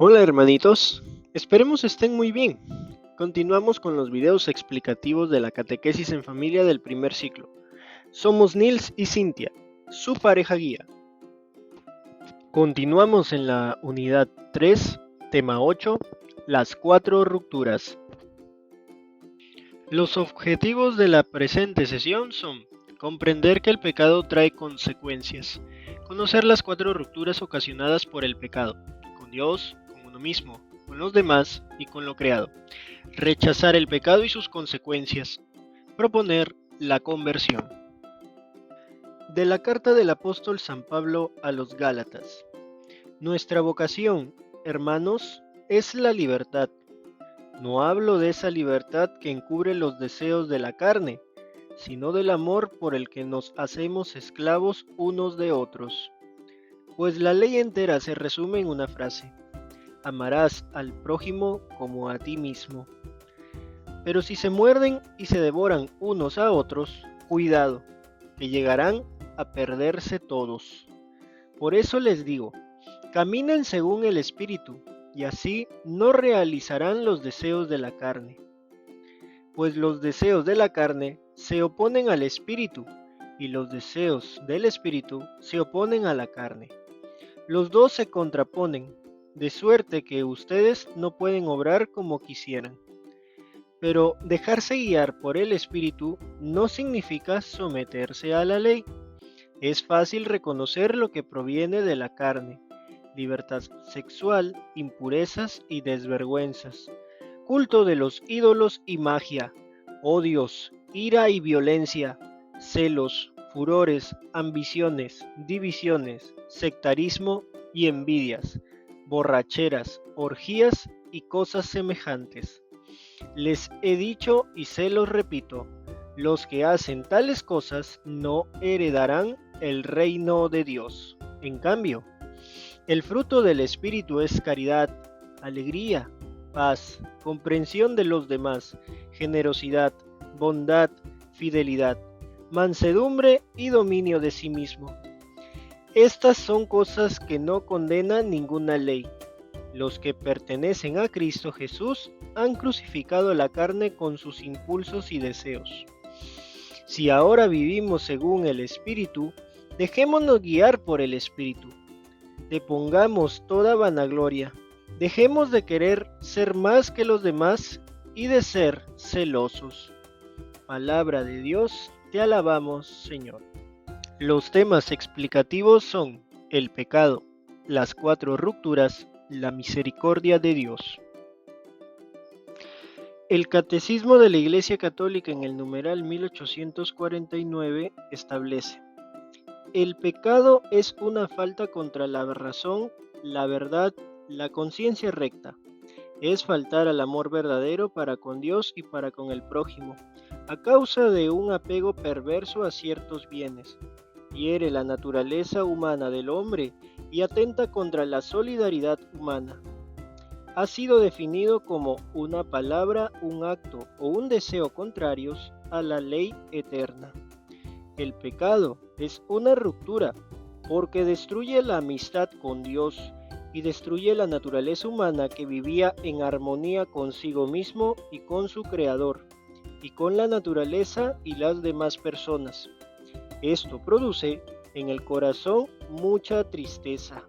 Hola hermanitos, esperemos estén muy bien. Continuamos con los videos explicativos de la catequesis en familia del primer ciclo. Somos Nils y Cintia, su pareja guía. Continuamos en la unidad 3, tema 8, las 4 rupturas. Los objetivos de la presente sesión son comprender que el pecado trae consecuencias, conocer las 4 rupturas ocasionadas por el pecado, con Dios, con uno mismo, con los demás y con lo creado, rechazar el pecado y sus consecuencias, proponer la conversión. De la carta del apóstol San Pablo a los Gálatas. Nuestra vocación, hermanos, es la libertad. No hablo de esa libertad que encubre los deseos de la carne, sino del amor por el que nos hacemos esclavos unos de otros. Pues la ley entera se resume en una frase: amarás al prójimo como a ti mismo. Pero si se muerden y se devoran unos a otros, cuidado, que llegarán a perderse todos. Por eso les digo, caminen según el Espíritu, y así no realizarán los deseos de la carne. Pues los deseos de la carne se oponen al Espíritu, y los deseos del Espíritu se oponen a la carne. Los dos se contraponen, de suerte que ustedes no pueden obrar como quisieran. Pero dejarse guiar por el Espíritu no significa someterse a la ley. Es fácil reconocer lo que proviene de la carne: libertad sexual, impurezas y desvergüenzas, culto de los ídolos y magia, odios, ira y violencia, celos, furores, ambiciones, divisiones, sectarismo y envidias, borracheras, orgías y cosas semejantes. Les he dicho y se los repito, los que hacen tales cosas no heredarán el reino de Dios. En cambio, el fruto del Espíritu es caridad, alegría, paz, comprensión de los demás, generosidad, bondad, fidelidad, mansedumbre y dominio de sí mismo. Estas son cosas que no condena ninguna ley. Los que pertenecen a Cristo Jesús han crucificado la carne con sus impulsos y deseos. Si ahora vivimos según el Espíritu, dejémonos guiar por el Espíritu. Depongamos toda vanagloria, dejemos de querer ser más que los demás y de ser celosos. Palabra de Dios, te alabamos, Señor. Los temas explicativos son el pecado, las 4 rupturas, la misericordia de Dios. El Catecismo de la Iglesia Católica en el numeral 1849 establece: el pecado es una falta contra la razón, la verdad, la conciencia recta. Es faltar al amor verdadero para con Dios y para con el prójimo, a causa de un apego perverso a ciertos bienes. Hiere la naturaleza humana del hombre y atenta contra la solidaridad humana. Ha sido definido como una palabra, un acto o un deseo contrarios a la ley eterna. El pecado es una ruptura porque destruye la amistad con Dios y destruye la naturaleza humana que vivía en armonía consigo mismo y con su Creador, y con la naturaleza y las demás personas. Esto produce en el corazón mucha tristeza.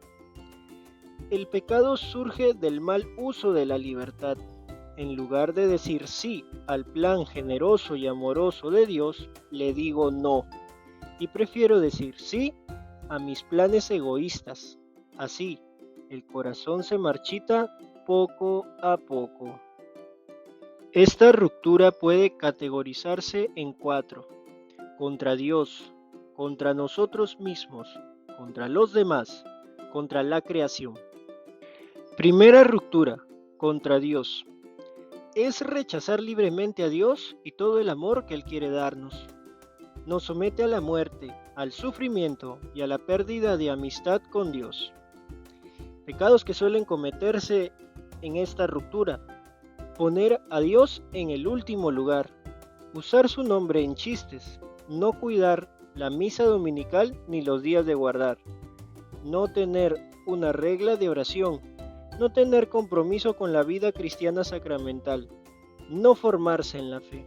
El pecado surge del mal uso de la libertad. En lugar de decir sí al plan generoso y amoroso de Dios, le digo no. Y prefiero decir sí a mis planes egoístas. Así, el corazón se marchita poco a poco. Esta ruptura puede categorizarse en 4: contra Dios, contra nosotros mismos, contra los demás, contra la creación. Primera ruptura: contra Dios. Es rechazar libremente a Dios y todo el amor que Él quiere darnos. Nos somete a la muerte, al sufrimiento y a la pérdida de amistad con Dios. Pecados que suelen cometerse en esta ruptura: poner a Dios en el último lugar, usar su nombre en chistes, no cuidar la misa dominical ni los días de guardar, no tener una regla de oración, no tener compromiso con la vida cristiana sacramental, no formarse en la fe.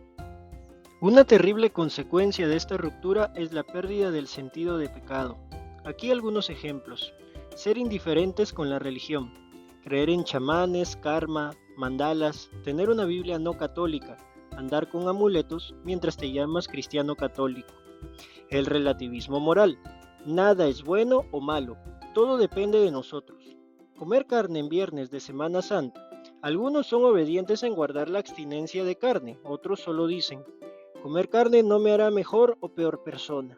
Una terrible consecuencia de esta ruptura es la pérdida del sentido de pecado. Aquí algunos ejemplos. Ser indiferentes con la religión, creer en chamanes, karma, mandalas, tener una Biblia no católica, andar con amuletos mientras te llamas cristiano católico. El relativismo moral. Nada es bueno o malo, todo depende de nosotros. Comer carne en viernes de Semana Santa. Algunos son obedientes en guardar la abstinencia de carne, otros solo dicen, comer carne no me hará mejor o peor persona.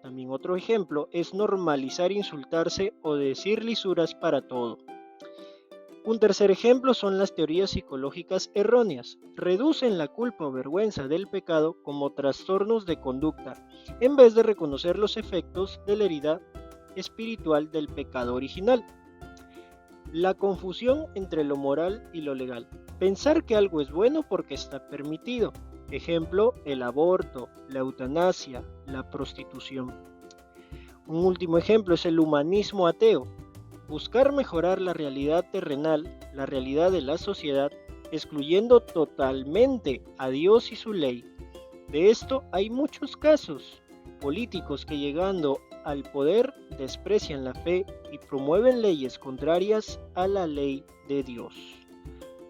También otro ejemplo es normalizar insultarse o decir lisuras para todo. Un tercer ejemplo son las teorías psicológicas erróneas. Reducen la culpa o vergüenza del pecado como trastornos de conducta, en vez de reconocer los efectos de la herida espiritual del pecado original. La confusión entre lo moral y lo legal. Pensar que algo es bueno porque está permitido. Ejemplo, el aborto, la eutanasia, la prostitución. Un último ejemplo es el humanismo ateo. Buscar mejorar la realidad terrenal, la realidad de la sociedad, excluyendo totalmente a Dios y su ley. De esto hay muchos casos. Políticos que llegando al poder desprecian la fe y promueven leyes contrarias a la ley de Dios.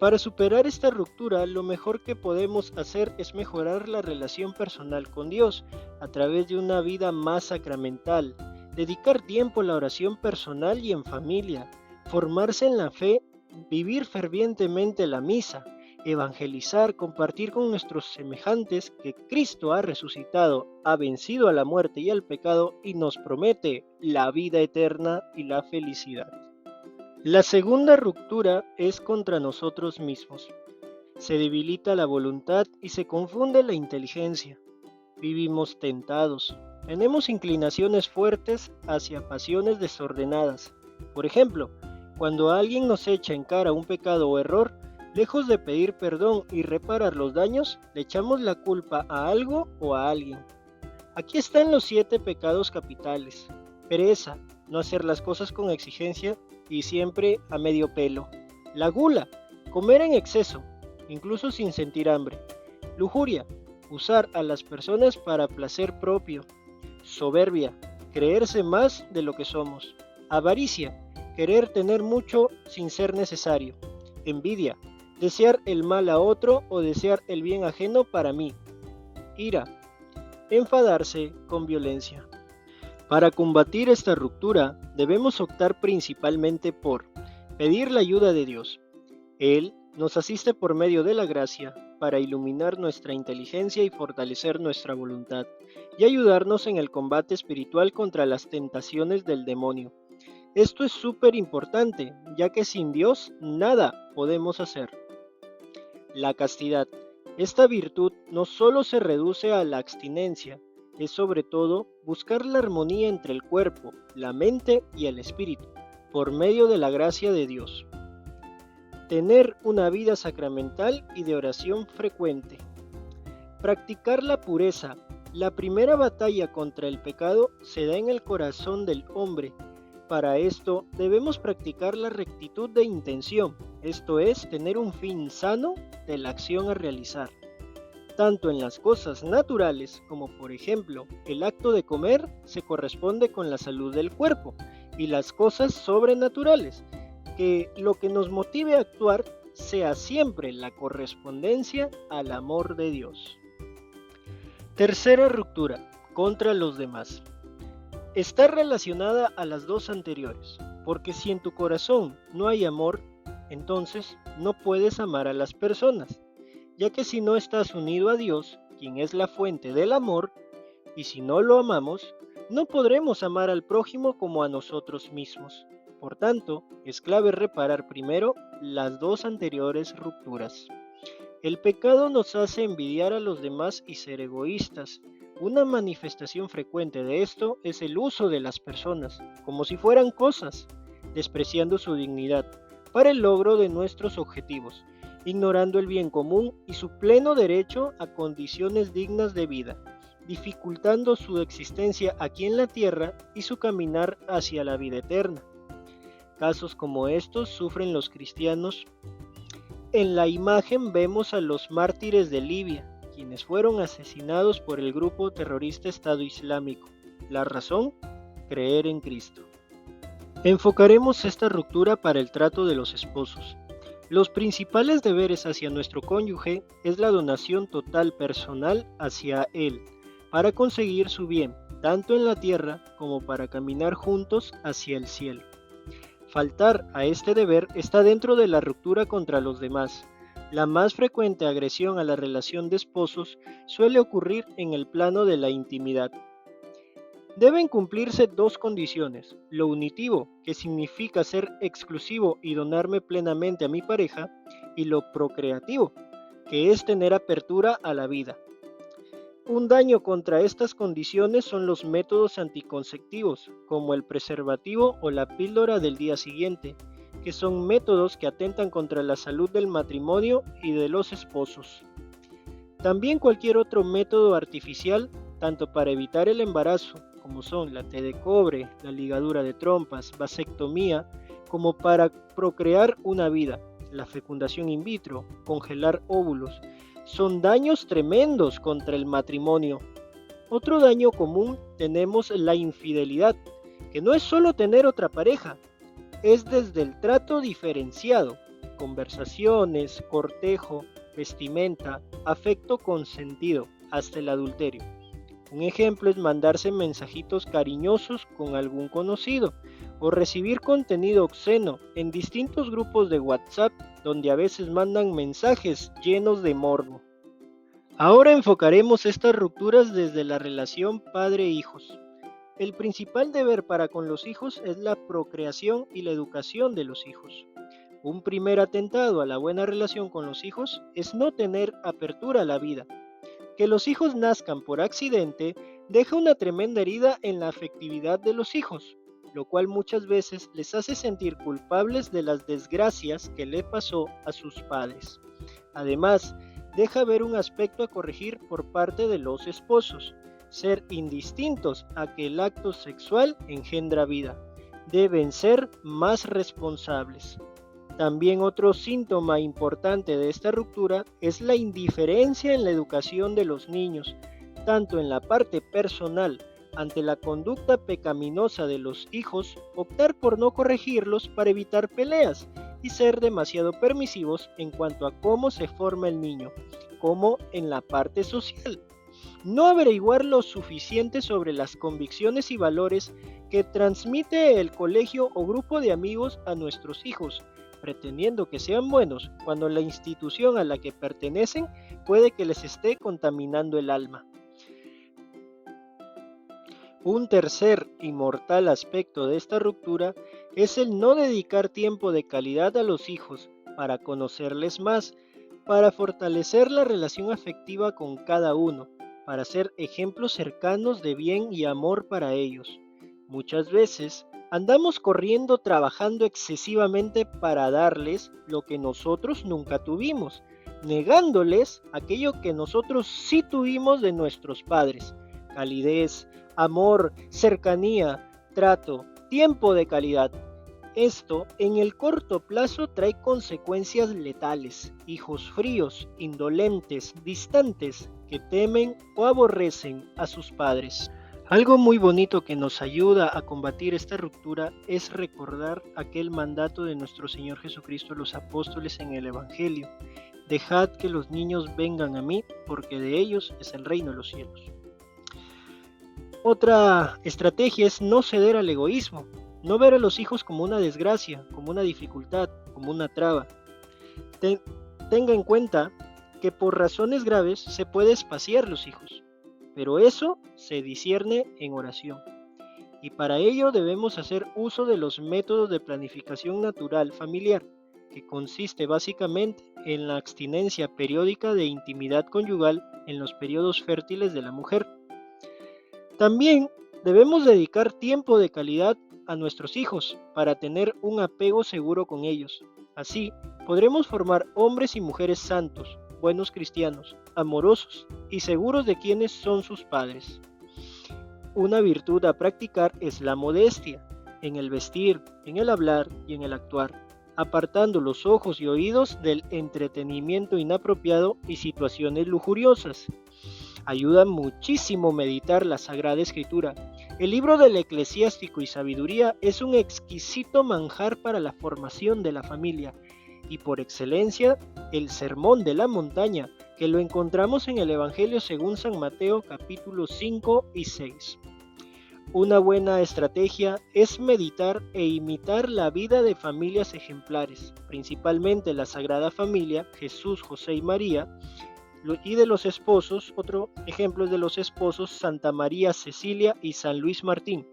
Para superar esta ruptura, lo mejor que podemos hacer es mejorar la relación personal con Dios a través de una vida más sacramental, dedicar tiempo a la oración personal y en familia, formarse en la fe, vivir fervientemente la misa, evangelizar, compartir con nuestros semejantes que Cristo ha resucitado, ha vencido a la muerte y al pecado y nos promete la vida eterna y la felicidad. La segunda ruptura es contra nosotros mismos. Se debilita la voluntad y se confunde la inteligencia. Vivimos tentados. Tenemos inclinaciones fuertes hacia pasiones desordenadas. Por ejemplo, cuando alguien nos echa en cara un pecado o error, lejos de pedir perdón y reparar los daños, le echamos la culpa a algo o a alguien. Aquí están los 7 pecados capitales. Pereza, no hacer las cosas con exigencia y siempre a medio pelo. La gula, comer en exceso, incluso sin sentir hambre. Lujuria, usar a las personas para placer propio. Soberbia, creerse más de lo que somos. Avaricia, querer tener mucho sin ser necesario. Envidia, desear el mal a otro o desear el bien ajeno para mí. Ira, enfadarse con violencia. Para combatir esta ruptura, debemos optar principalmente por pedir la ayuda de Dios. Él nos asiste por medio de la gracia para iluminar nuestra inteligencia y fortalecer nuestra voluntad, y ayudarnos en el combate espiritual contra las tentaciones del demonio. Esto es súper importante, ya que sin Dios nada podemos hacer. La castidad. Esta virtud no solo se reduce a la abstinencia, es sobre todo buscar la armonía entre el cuerpo, la mente y el espíritu, por medio de la gracia de Dios. Tener una vida sacramental y de oración frecuente. Practicar la pureza. La primera batalla contra el pecado se da en el corazón del hombre. Para esto debemos practicar la rectitud de intención, esto es, tener un fin sano de la acción a realizar. Tanto en las cosas naturales como por ejemplo el acto de comer se corresponde con la salud del cuerpo y las cosas sobrenaturales, que lo que nos motive a actuar sea siempre la correspondencia al amor de Dios. Tercera ruptura, contra los demás. Está relacionada a las dos anteriores, porque si en tu corazón no hay amor, entonces no puedes amar a las personas, ya que si no estás unido a Dios, quien es la fuente del amor, y si no lo amamos, no podremos amar al prójimo como a nosotros mismos. Por tanto, es clave reparar primero las dos anteriores rupturas. El pecado nos hace envidiar a los demás y ser egoístas. Una manifestación frecuente de esto es el uso de las personas, como si fueran cosas, despreciando su dignidad, para el logro de nuestros objetivos, ignorando el bien común y su pleno derecho a condiciones dignas de vida, dificultando su existencia aquí en la tierra y su caminar hacia la vida eterna. Casos como estos sufren los cristianos. En la imagen vemos a los mártires de Libia, quienes fueron asesinados por el grupo terrorista Estado Islámico. La razón: creer en Cristo. Enfocaremos esta ruptura para el trato de los esposos. Los principales deberes hacia nuestro cónyuge es la donación total personal hacia él, para conseguir su bien, tanto en la tierra como para caminar juntos hacia el cielo. Faltar a este deber está dentro de la ruptura contra los demás. La más frecuente agresión a la relación de esposos suele ocurrir en el plano de la intimidad. Deben cumplirse dos condiciones: lo unitivo, que significa ser exclusivo y donarme plenamente a mi pareja, y lo procreativo, que es tener apertura a la vida. Un daño contra estas condiciones son los métodos anticonceptivos, como el preservativo o la píldora del día siguiente, que son métodos que atentan contra la salud del matrimonio y de los esposos. También cualquier otro método artificial, tanto para evitar el embarazo, como son la T de cobre, la ligadura de trompas, vasectomía, como para procrear una vida, la fecundación in vitro, congelar óvulos, son daños tremendos contra el matrimonio. Otro daño común tenemos la infidelidad, que no es solo tener otra pareja, es desde el trato diferenciado, conversaciones, cortejo, vestimenta, afecto consentido, hasta el adulterio. Un ejemplo es mandarse mensajitos cariñosos con algún conocido o recibir contenido obsceno en distintos grupos de WhatsApp donde a veces mandan mensajes llenos de morbo. Ahora enfocaremos estas rupturas desde la relación padre-hijos. El principal deber para con los hijos es la procreación y la educación de los hijos. Un primer atentado a la buena relación con los hijos es no tener apertura a la vida. Que los hijos nazcan por accidente deja una tremenda herida en la afectividad de los hijos, lo cual muchas veces les hace sentir culpables de las desgracias que le pasó a sus padres. Además, deja ver un aspecto a corregir por parte de los esposos: ser indistintos a que el acto sexual engendra vida. Deben ser más responsables. También otro síntoma importante de esta ruptura es la indiferencia en la educación de los niños, tanto en la parte personal, ante la conducta pecaminosa de los hijos, optar por no corregirlos para evitar peleas, y ser demasiado permisivos en cuanto a cómo se forma el niño, como en la parte social. No averiguar lo suficiente sobre las convicciones y valores que transmite el colegio o grupo de amigos a nuestros hijos, pretendiendo que sean buenos cuando la institución a la que pertenecen puede que les esté contaminando el alma. Un tercer y mortal aspecto de esta ruptura es el no dedicar tiempo de calidad a los hijos para conocerles más, para fortalecer la relación afectiva con cada uno, para ser ejemplos cercanos de bien y amor para ellos. Muchas veces andamos corriendo trabajando excesivamente para darles lo que nosotros nunca tuvimos, negándoles aquello que nosotros sí tuvimos de nuestros padres: calidez, amor, cercanía, trato, tiempo de calidad. Esto en el corto plazo trae consecuencias letales: hijos fríos, indolentes, distantes, que temen o aborrecen a sus padres. Algo muy bonito que nos ayuda a combatir esta ruptura es recordar aquel mandato de nuestro Señor Jesucristo a los apóstoles en el Evangelio: dejad que los niños vengan a mí, porque de ellos es el reino de los cielos. Otra estrategia es no ceder al egoísmo, no ver a los hijos como una desgracia, como una dificultad, como una traba. Tenga en cuenta que por razones graves se puede espaciar los hijos, pero eso se discierne en oración. Y para ello debemos hacer uso de los métodos de planificación natural familiar, que consiste básicamente en la abstinencia periódica de intimidad conyugal en los periodos fértiles de la mujer. También debemos dedicar tiempo de calidad a nuestros hijos para tener un apego seguro con ellos. Así podremos formar hombres y mujeres santos, buenos cristianos, amorosos y seguros de quiénes son sus padres. Una virtud a practicar es la modestia. en el vestir, en el hablar y en el actuar, apartando los ojos y oídos del entretenimiento inapropiado y situaciones lujuriosas. Ayuda muchísimo meditar la Sagrada Escritura. El libro del Eclesiástico y Sabiduría es un exquisito manjar para la formación de la familia y por excelencia el Sermón de la Montaña, que lo encontramos en el Evangelio según San Mateo capítulos 5 y 6. Una buena estrategia es meditar e imitar la vida de familias ejemplares, principalmente la Sagrada Familia, Jesús, José y María, y de los esposos, otro ejemplo es de los esposos Santa María Cecilia y San Luis Martín.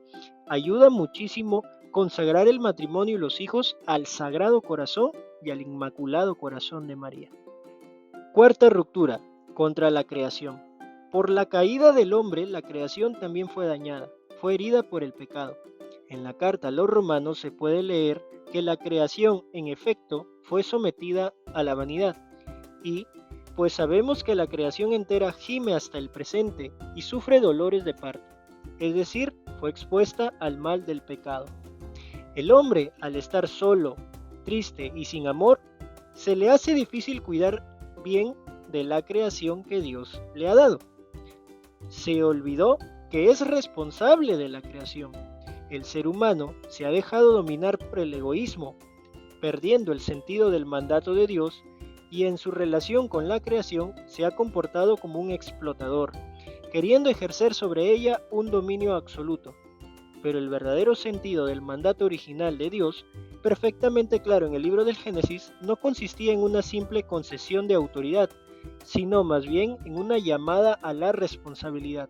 Ayuda muchísimo consagrar el matrimonio y los hijos al Sagrado Corazón y al Inmaculado Corazón de María. Cuarta ruptura, contra la creación. Por la caída del hombre, la creación también fue dañada, fue herida por el pecado. En la carta a los romanos se puede leer que la creación, en efecto, fue sometida a la vanidad y pues sabemos que la creación entera gime hasta el presente y sufre dolores de parto, es decir, fue expuesta al mal del pecado. El hombre, al estar solo, triste y sin amor, se le hace difícil cuidar bien de la creación que Dios le ha dado. Se olvidó que es responsable de la creación. El ser humano se ha dejado dominar por el egoísmo, perdiendo el sentido del mandato de Dios y en su relación con la creación se ha comportado como un explotador, queriendo ejercer sobre ella un dominio absoluto. Pero el verdadero sentido del mandato original de Dios, perfectamente claro en el libro del Génesis, no consistía en una simple concesión de autoridad, sino más bien en una llamada a la responsabilidad.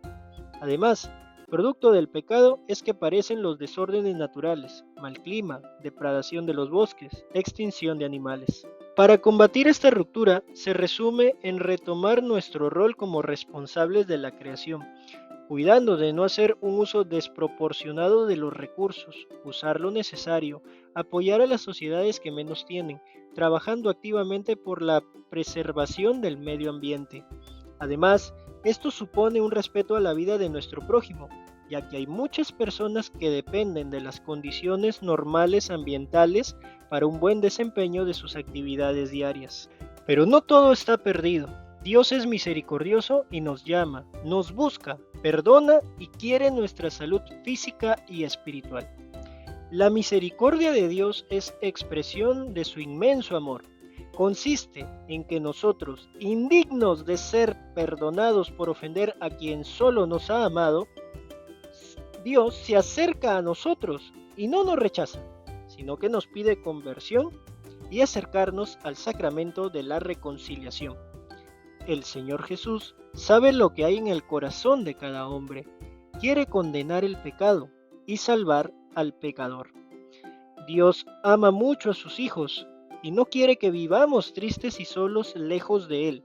Además, producto del pecado es que aparecen los desórdenes naturales, mal clima, depredación de los bosques, extinción de animales. Para combatir esta ruptura se resume en retomar nuestro rol como responsables de la creación, cuidando de no hacer un uso desproporcionado de los recursos, usar lo necesario, apoyar a las sociedades que menos tienen, trabajando activamente por la preservación del medio ambiente. Además, esto supone un respeto a la vida de nuestro prójimo, ya que hay muchas personas que dependen de las condiciones normales ambientales para un buen desempeño de sus actividades diarias. Pero no todo está perdido. Dios es misericordioso y nos llama, nos busca, perdona y quiere nuestra salud física y espiritual. La misericordia de Dios es expresión de su inmenso amor. Consiste en que nosotros, indignos de ser perdonados por ofender a quien solo nos ha amado, Dios se acerca a nosotros y no nos rechaza, sino que nos pide conversión y acercarnos al sacramento de la reconciliación. El Señor Jesús sabe lo que hay en el corazón de cada hombre, quiere condenar el pecado y salvar al pecador. Dios ama mucho a sus hijos y no quiere que vivamos tristes y solos lejos de Él.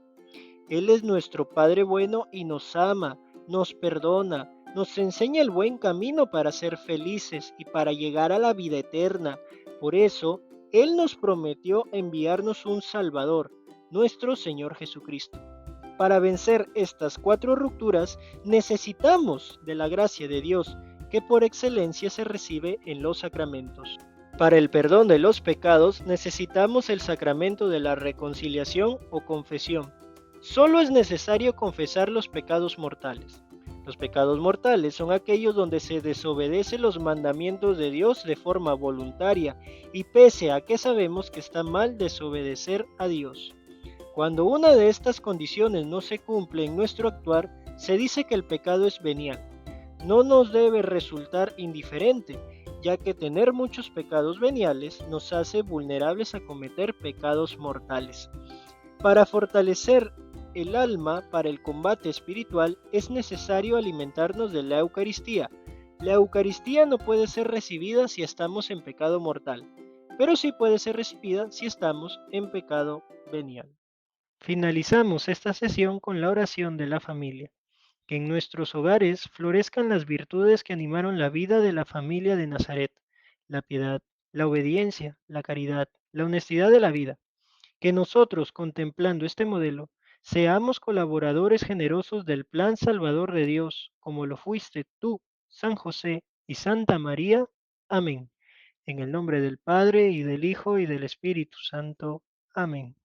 Él es nuestro Padre bueno y nos ama, nos perdona, nos enseña el buen camino para ser felices y para llegar a la vida eterna. Por eso, Él nos prometió enviarnos un Salvador, nuestro Señor Jesucristo. Para vencer estas 4 rupturas necesitamos de la gracia de Dios, que por excelencia se recibe en los sacramentos. Para el perdón de los pecados necesitamos el sacramento de la reconciliación o confesión. Solo es necesario confesar los pecados mortales. Los pecados mortales son aquellos donde se desobedece los mandamientos de Dios de forma voluntaria y pese a que sabemos que está mal desobedecer a Dios. Cuando una de estas condiciones no se cumple en nuestro actuar, se dice que el pecado es venial. No nos debe resultar indiferente, ya que tener muchos pecados veniales nos hace vulnerables a cometer pecados mortales. Para fortalecer el alma para el combate espiritual es necesario alimentarnos de la Eucaristía. La Eucaristía no puede ser recibida si estamos en pecado mortal, pero sí puede ser recibida si estamos en pecado venial. Finalizamos esta sesión con la oración de la familia. Que en nuestros hogares florezcan las virtudes que animaron la vida de la familia de Nazaret, la piedad, la obediencia, la caridad, la honestidad de la vida. Que nosotros, contemplando este modelo, seamos colaboradores generosos del plan salvador de Dios, como lo fuiste tú, San José y Santa María. Amén. En el nombre del Padre, y del Hijo, y del Espíritu Santo. Amén.